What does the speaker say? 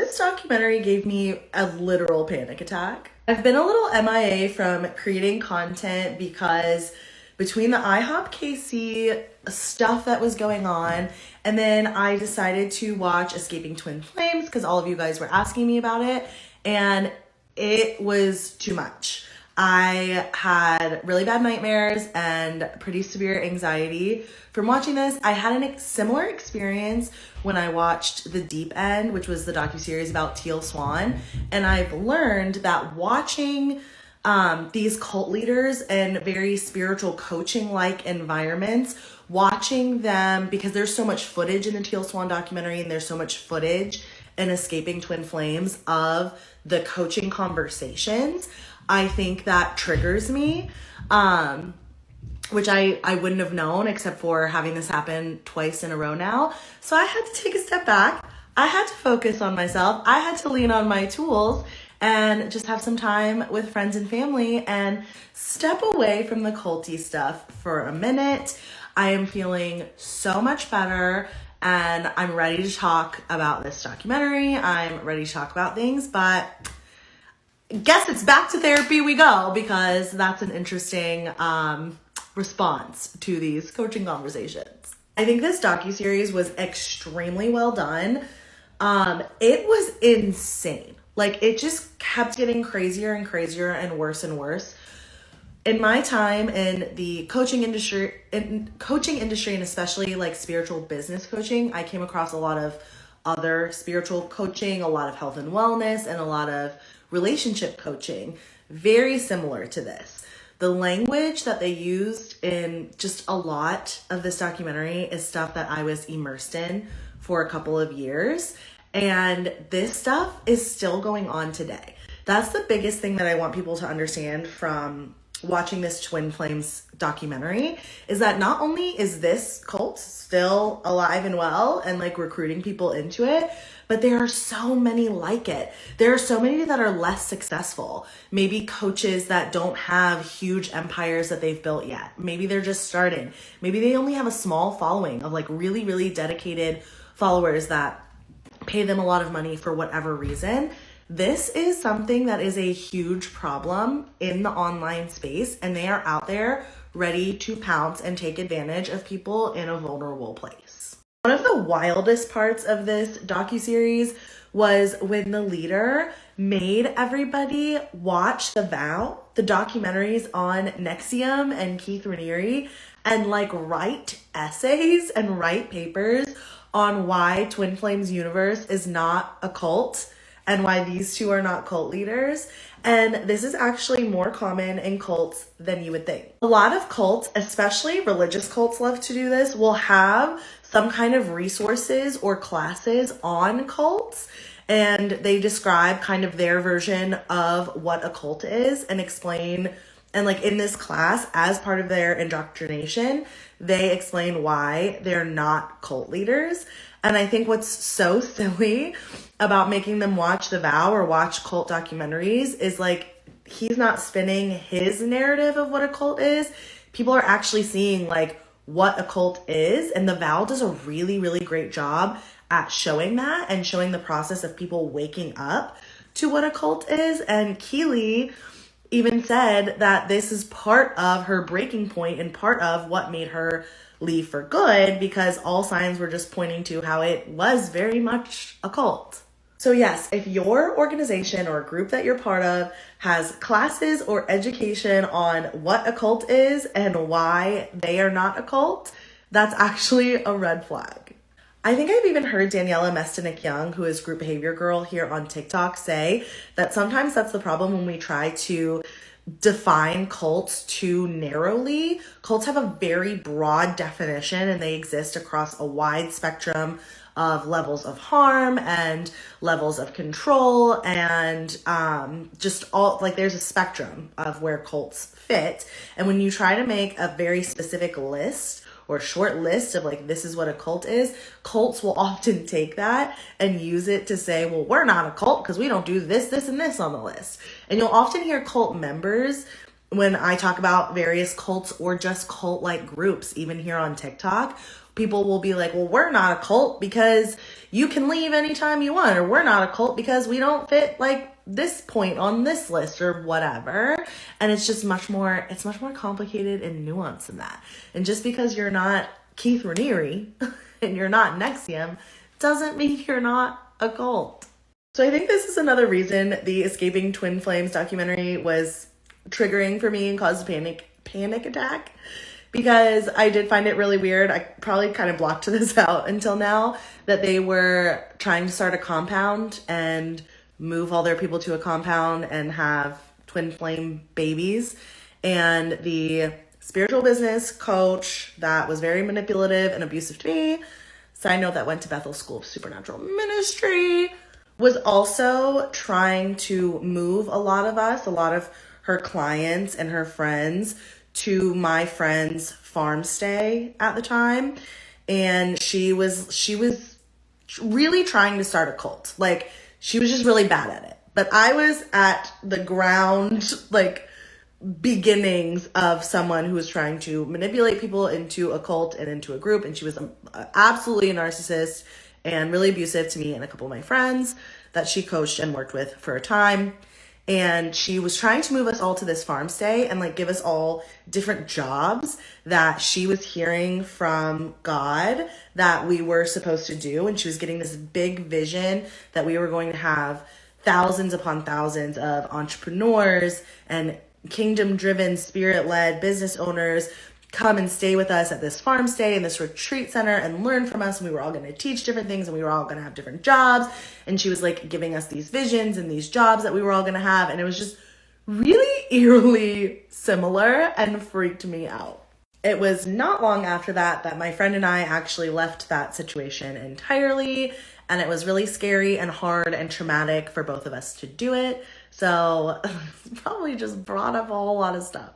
This documentary gave me a literal panic attack. I've been a little MIA from creating content because between the IHOP Casey stuff that was going on, and then I decided to watch Escaping Twin Flames because all of you guys were asking me about it, and it was too much. I had really bad nightmares and pretty severe anxiety from watching this. I had a similar experience when I watched The Deep End, which was the docuseries about Teal Swan. And I've learned that watching these cult leaders and very spiritual coaching-like environments, watching them, because there's so much footage in the Teal Swan documentary and there's so much footage in Escaping Twin Flames of the coaching conversations, I think that triggers me, which I wouldn't have known except for having this happen twice in a row now. So I had to take a step back. I had to focus on myself. I had to lean on my tools and just have some time with friends and family and step away from the culty stuff for a minute. I am feeling so much better and I'm ready to talk about this documentary. I'm ready to talk about things, but guess it's back to therapy we go, because that's an interesting response to these coaching conversations. I think this docuseries was extremely well done. It was insane. Like, it just kept getting crazier and crazier and worse. In my time in the coaching industry and especially like spiritual business coaching, I came across a lot of other spiritual coaching, a lot of health and wellness, and a lot of relationship coaching, very similar to this. The language that they used in just a lot of this documentary is stuff that I was immersed in for a couple of years. And this stuff is still going on today. That's the biggest thing that I want people to understand from watching this Twin Flames documentary, is that not only is this cult still alive and well and like recruiting people into it, but there are so many like it. There are so many that are less successful. Maybe coaches that don't have huge empires that they've built yet. Maybe they're just starting. Maybe they only have a small following of like really, really dedicated followers that pay them a lot of money for whatever reason. This is something that is a huge problem in the online space, and they are out there ready to pounce and take advantage of people in a vulnerable place. One of the wildest parts of this docuseries was when the leader made everybody watch The Vow, the documentaries on Nexium and Keith Raniere, and like write essays and write papers on why Twin Flames Universe is not a cult and why these two are not cult leaders. And this is actually more common in cults than you would think. A lot of cults, especially religious cults, love to do this, will have some kind of resources or classes on cults, and they describe kind of their version of what a cult is and explain, and like in this class, as part of their indoctrination, they explain why they're not cult leaders. And I think what's so silly about making them watch The Vow or watch cult documentaries is like, he's not spinning his narrative of what a cult is. People are actually seeing like what a cult is. And The Vow does a really, really great job at showing that and showing the process of people waking up to what a cult is. And Keely even said that this is part of her breaking point and part of what made her leave for good, because all signs were just pointing to how it was very much a cult. So yes, if your organization or group that you're part of has classes or education on what a cult is and why they are not a cult, that's actually a red flag. I think I've even heard Daniela Mestenik-Young, who is Group Behavior Girl here on TikTok, say that sometimes that's the problem when we try to define cults too narrowly. Cults have a very broad definition and they exist across a wide spectrum of levels of harm and levels of control, and just all, like, there's a spectrum of where cults fit. And when you try to make a very specific list or short list of like, this is what a cult is, cults will often take that and use it to say, well, we're not a cult because we don't do this, this, and this on the list. And you'll often hear cult members when I talk about various cults or just cult-like groups, even here on TikTok, people will be like, well, we're not a cult because you can leave anytime you want, or we're not a cult because we don't fit like this point on this list or whatever. And it's just much more complicated and nuanced than that. And just because you're not Keith Raniere and you're not NXIVM doesn't mean you're not a cult. So I think this is another reason the Escaping Twin Flames documentary was triggering for me and caused a panic attack, because I did find it really weird. I probably kind of blocked this out until now, that they were trying to start a compound and move all their people to a compound and have twin flame babies. And the spiritual business coach that was very manipulative and abusive to me, side note, that went to Bethel School of Supernatural Ministry, was also trying to move a lot of her clients and her friends to my friend's farm stay at the time. And she was really trying to start a cult. Like, she was just really bad at it. But I was at the ground, like, beginnings of someone who was trying to manipulate people into a cult and into a group. And she was absolutely a narcissist and really abusive to me and a couple of my friends that she coached and worked with for a time. And she was trying to move us all to this farm stay and like give us all different jobs that she was hearing from God that we were supposed to do. And she was getting this big vision that we were going to have thousands upon thousands of entrepreneurs and kingdom-driven, spirit-led business owners come and stay with us at this farm stay and this retreat center and learn from us. And we were all going to teach different things and we were all going to have different jobs. And she was like giving us these visions and these jobs that we were all going to have. And it was just really eerily similar and freaked me out. It was not long after that my friend and I actually left that situation entirely. And it was really scary and hard and traumatic for both of us to do it. So probably just brought up a whole lot of stuff.